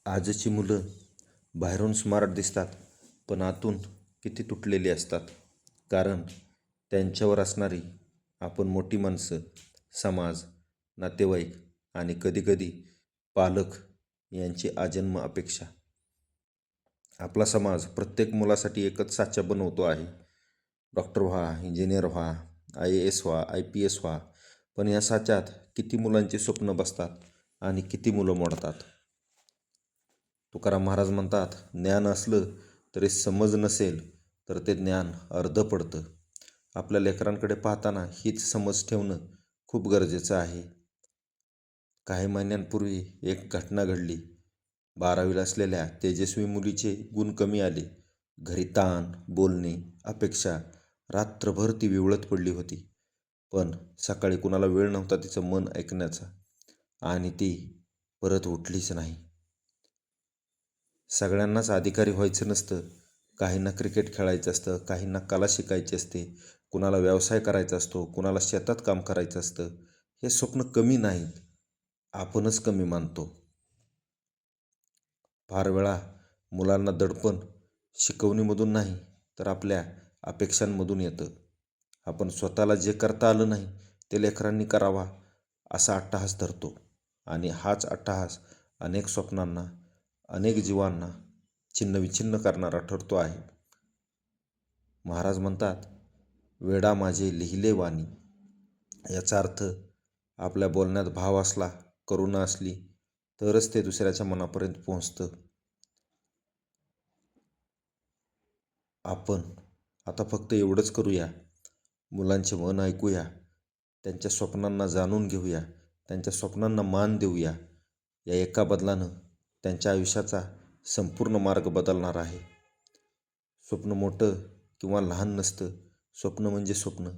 आजची मुलं बाहेरून स्मार्ट दिसतात, पण आतून किती तुटलेली असतात. कारण त्यांच्यावर असणारी आपण मोठी माणसं, समाज, नातेवाईक आणि कधीकधी पालक यांची आजन्म अपेक्षा. आपला समाज प्रत्येक मुलासाठी एकच साचा बनवतो आहे. डॉक्टर व्हा, इंजिनियर व्हा, IAS व्हा, IPS व्हा. पण या साच्यात किती मुलांची स्वप्न बसतात आणि किती मुलं मोडतात. तुकाराम महाराज म्हणतात, ज्ञान असलं तरी समज नसेल तर ते ज्ञान अर्धं पडतं. आपल्या लेकरांकडे पाहताना हीच समज ठेवणं खूप गरजेचं आहे. काही महिन्यांपूर्वी एक घटना घडली. 12वीला असलेल्या तेजस्वी मुलीचे गुण कमी आले. घरी ताण, बोलणे, अपेक्षा, रात्रभर ती विवळत पडली होती. पण सकाळी कुणाला वेळ नव्हता तिचं मन ऐकण्याचा आणि ती परत उठलीच नाही. सगळ्यांनाच अधिकारी व्हायचं नसतं. काहींना क्रिकेट खेळायचं असतं, काहींना कला शिकायची असते, कुणाला व्यवसाय करायचा असतो, कुणाला शेतात काम करायचं असतं. हे स्वप्न कमी नाहीत, आपणच कमी मानतो. फार वेळा मुलांना दडपण शिकवणीमधून नाही तर आपल्या अपेक्षांमधून येतं. आपण स्वतःला जे करता आलं नाही ते लेकरांनी करावा असा अट्टहास धरतो आणि हाच अट्टहास अनेक स्वप्नांना, अनेक जीवांना छिन्नविछिन्न करणारा ठरतो आहे. महाराज म्हणतात, वेडा माझे लिहिले वाणी. याचा अर्थ आपल्या बोलण्यात भाव असला, करुणा असली तरच ते दुसऱ्याच्या मनापर्यंत पोहोचतं. आपण आता फक्त एवढंच करूया, मुलांचे मन ऐकूया, त्यांच्या स्वप्नांना जाणून घेऊया, त्यांच्या स्वप्नांना मान देऊया. या एका बदलानं त्यांच्या आयुष्याचा संपूर्ण मार्ग बदलणार आहे. स्वप्न मोठं किंवा लहान नसतं. स्वप्न म्हणजे स्वप्न.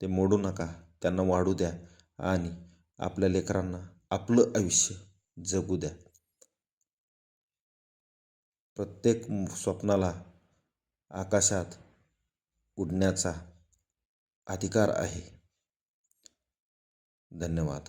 ते मोडू नका, त्यांना वाढू द्या आणि आपल्या लेकरांना आपलं आयुष्य जगू द्या. प्रत्येक स्वप्नाला आकाशात उडण्याचा अधिकार आहे. धन्यवाद.